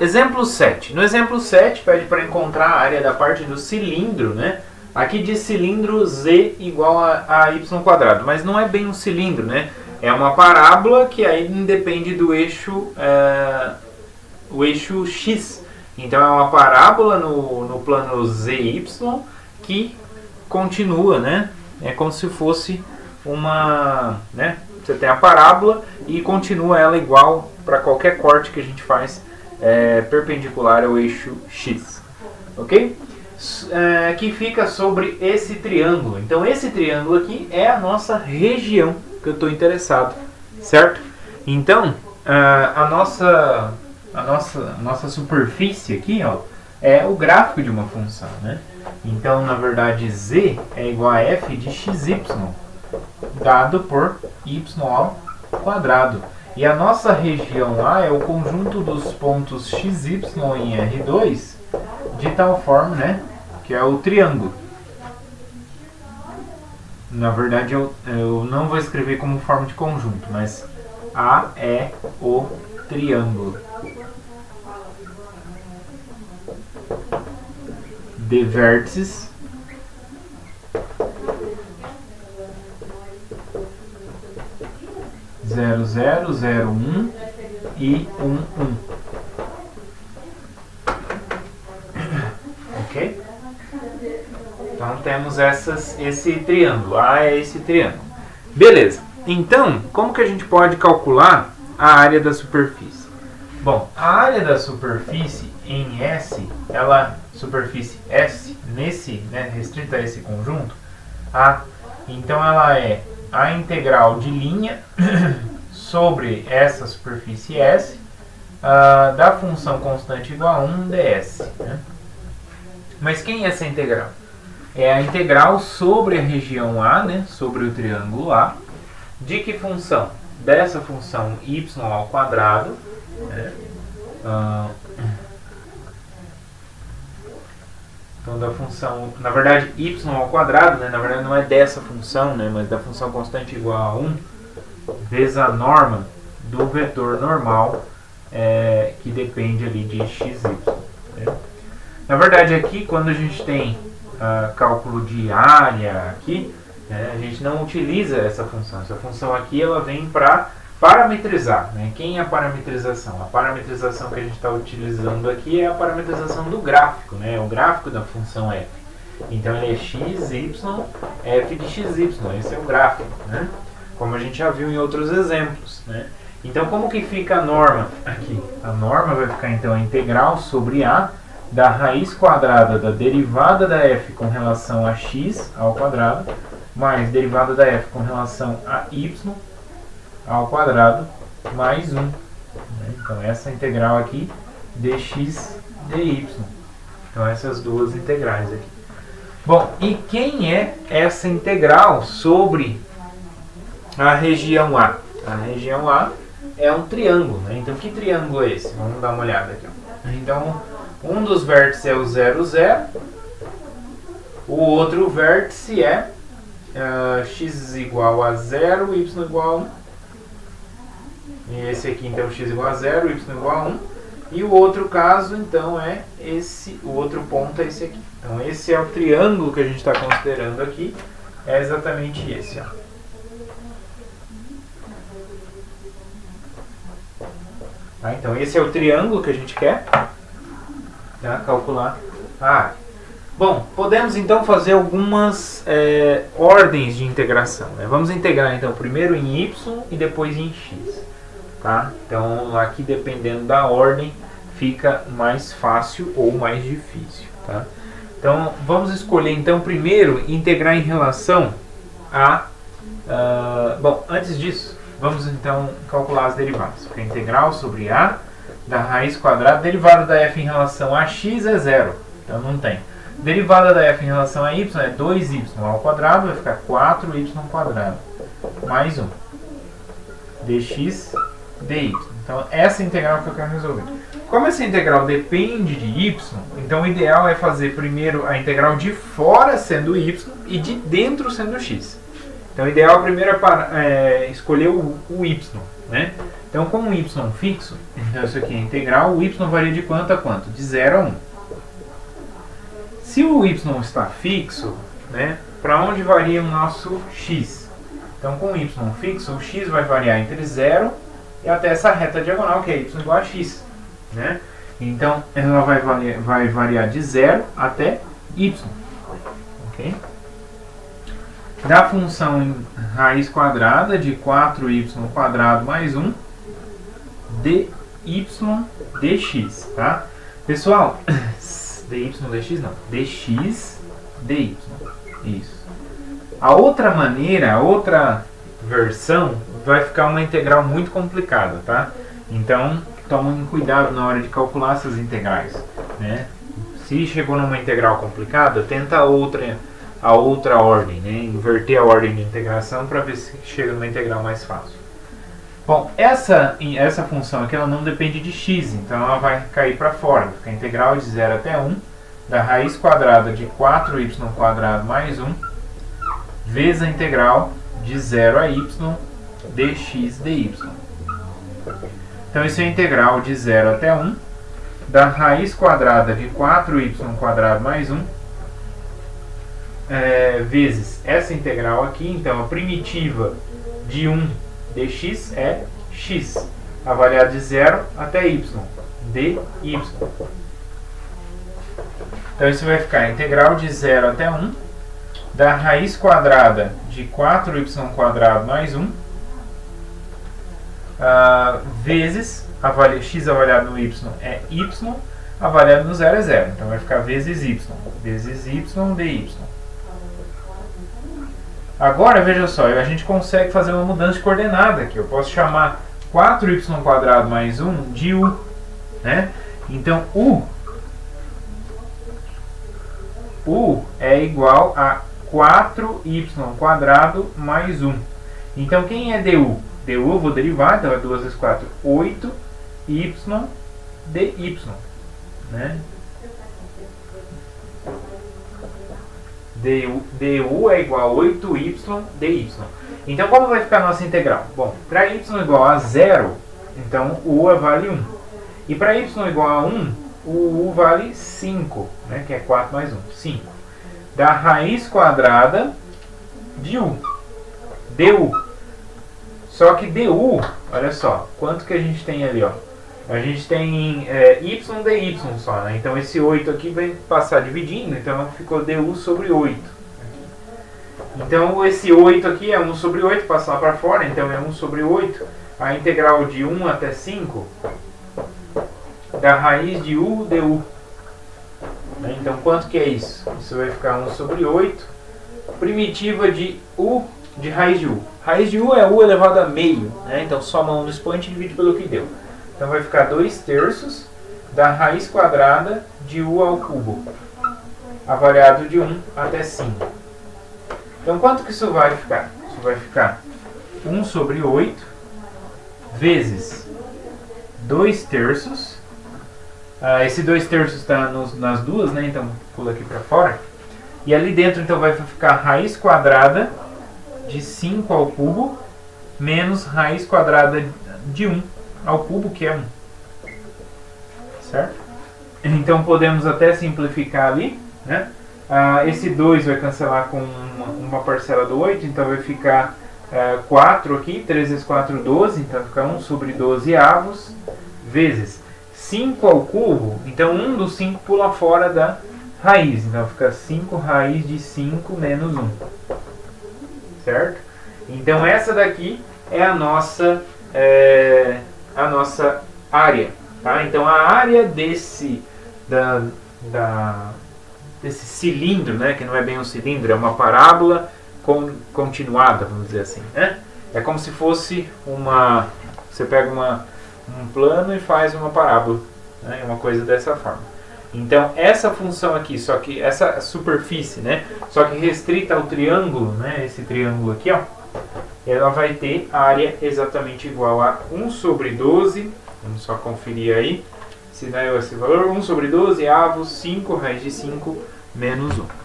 Exemplo 7. No exemplo 7, pede para encontrar a área da parte do cilindro, né? Aqui diz cilindro z igual a y², mas não é bem um cilindro, né? É uma parábola que aí independe do eixo, o eixo x. Então é uma parábola no plano zy que continua, né? É como se fosse uma, né? Você tem a parábola e continua ela igual para qualquer corte que a gente faz perpendicular ao eixo x, ok? Que fica sobre esse triângulo. Então esse triângulo aqui é a nossa região que eu estou interessado, certo? Então a nossa superfície aqui, ó, é o gráfico de uma função, né? Então na verdade z é igual a f de xy dado por y². E a nossa região A é o conjunto dos pontos xy em R2 de tal forma, né, que é o triângulo. Na verdade eu não vou escrever como forma de conjunto, mas A é o triângulo de vértices zero, zero, zero, 1 e 1, 1. Ok? Então temos esse triângulo. A é esse triângulo. Beleza. Então, como que a gente pode calcular a área da superfície? Bom, a área da superfície em S, superfície S, restrita a esse conjunto, então ela é a integral de linha sobre essa superfície S da função constante igual a 1 ds. Né? Mas quem é essa integral? É a integral sobre a região A, né? Sobre o triângulo A. De que função? Dessa função y². Né? Então da função, na verdade y², né, na verdade não é dessa função, né, mas da função constante igual a 1 vezes a norma do vetor normal que depende ali de xy. Né. Na verdade aqui quando a gente tem cálculo de área aqui, a gente não utiliza essa função. Essa função aqui ela vem para parametrizar, né? Quem é a parametrização? A parametrização que a gente está utilizando aqui é a parametrização do gráfico, né? O gráfico da função f. Então ele é x, y, f de xy. Esse é o gráfico, né? Como a gente já viu em outros exemplos, né? Então como que fica a norma aqui? A norma vai ficar então a integral sobre a da raiz quadrada da derivada da f com relação a x ao quadrado mais derivada da f com relação a y ao quadrado mais 1. Então essa integral aqui dx dy. Então essas duas integrais aqui. Bom, e quem é essa integral sobre a região A? A região A é um triângulo, né? Então que triângulo é esse? Vamos dar uma olhada aqui. Então um dos vértices é o 0, 0. O outro vértice é x igual a 0, y igual a 1. E esse aqui então x igual a 0, y igual a 1. E o outro caso então é esse, o outro ponto é esse aqui. Então esse é o triângulo que a gente está considerando aqui, é exatamente esse. Ó. Então esse é o triângulo que a gente quer calcular a área. Bom, podemos então fazer algumas ordens de integração. Né? Vamos integrar então primeiro em y e depois em x. Tá? Então aqui dependendo da ordem fica mais fácil ou mais difícil. Tá? Então vamos escolher então primeiro integrar em relação a... bom, antes disso vamos então calcular as derivadas. Porque a integral sobre a da raiz quadrada, derivada da f em relação a x é 0. Então não tem. Derivada da f em relação a y é 2y ao quadrado, vai ficar 4y² mais 1 dx dy. Então essa é a integral que eu quero resolver. Como essa integral depende de y, então o ideal é fazer primeiro a integral de fora sendo y e de dentro sendo x. Então o ideal primeiro é escolher o y, né? Então, com um y fixo, então isso aqui é integral, o y varia de quanto a quanto? De 0 a 1. Se o y está fixo, né, para onde varia o nosso x? Então, com o y fixo, o x vai variar entre 0 e até essa reta diagonal, que é y igual a x. Né? Então, ela vai variar de 0 até y. Okay? Da função raiz quadrada de 4y² mais 1 dy dx. Tá? Pessoal, dy dx não, dx dy. Isso. A outra maneira, a outra versão, vai ficar uma integral muito complicada, tá? Então, tomem cuidado na hora de calcular essas integrais, né? Se chegou numa integral complicada, tenta a outra ordem, né? Inverter a ordem de integração para ver se chega numa integral mais fácil. Bom, essa função aqui ela não depende de x, então ela vai cair para fora. Fica a integral de 0 até 1 da raiz quadrada de 4y² mais 1 vezes a integral de 0 a y dx dy. Então isso é a integral de 0 até 1 da raiz quadrada de 4y² mais 1 vezes essa integral aqui. Então a primitiva de 1 dx é x, avaliado de 0 até y, dy. Então isso vai ficar a integral de 0 até 1 da raiz quadrada de 4y² mais 1 vezes x avaliado no y é y, avaliado no 0 é 0. Então vai ficar vezes y dy. Agora veja só, a gente consegue fazer uma mudança de coordenada aqui. Eu posso chamar 4y² mais 1 de u, né? Então u é igual a 4y² mais 1. Então quem é du? Du eu vou derivar, então é 2 vezes 4, 8y dy, né? du é igual a 8y dy. Então como vai ficar a nossa integral? Bom, para y igual a 0, então o u vale 1. E para y igual a 1, o u vale 5, né? Que é 4 mais 1, 5. Da raiz quadrada de u, du. Só que du, olha só, quanto que a gente tem ali, ó? A gente tem y dy só, né? Então esse 8 aqui vai passar dividindo, então ficou du sobre 8. Então esse 8 aqui é 1 sobre 8, passar para fora, então é 1 sobre 8. A integral de 1 até 5 da raiz de u du. Então quanto que é isso? Isso vai ficar 1 sobre 8, primitiva de u de raiz de u. Raiz de u é u elevado a meio, né? Então soma 1 no expoente e divide pelo que deu. Então vai ficar 2/3 da raiz quadrada de u ao cubo, avaliado de 1 até 5. Então quanto que isso vai ficar? Isso vai ficar 1 sobre 8 vezes 2/3. Esse 2/3 está nas duas, né? Então pula aqui para fora. E ali dentro então vai ficar raiz quadrada de 5 ao cubo menos raiz quadrada de 1 ao cubo, que é 1. Certo? Então podemos até simplificar ali, né? Esse 2 vai cancelar com uma parcela do 8, então vai ficar 4 aqui, 3 vezes 4, 12, então vai ficar 1 sobre 12 avos, vezes 5 ao cubo, então 1 do 5 pula fora da raiz, então fica 5 raiz de 5 menos 1. Certo? Então essa daqui é a nossa área, tá? Então a área desse cilindro, né, que não é bem um cilindro, é uma parábola continuada, vamos dizer assim, né? É como se fosse você pega um plano e faz uma parábola, né? Uma coisa dessa forma. Então essa função aqui, só que essa superfície, né, só que restrita ao triângulo, né, esse triângulo aqui, ó, ela vai ter área exatamente igual a 1 sobre 12, vamos só conferir aí, se dá esse valor, 1 sobre 12 avos, 5 raiz de 5 menos 1.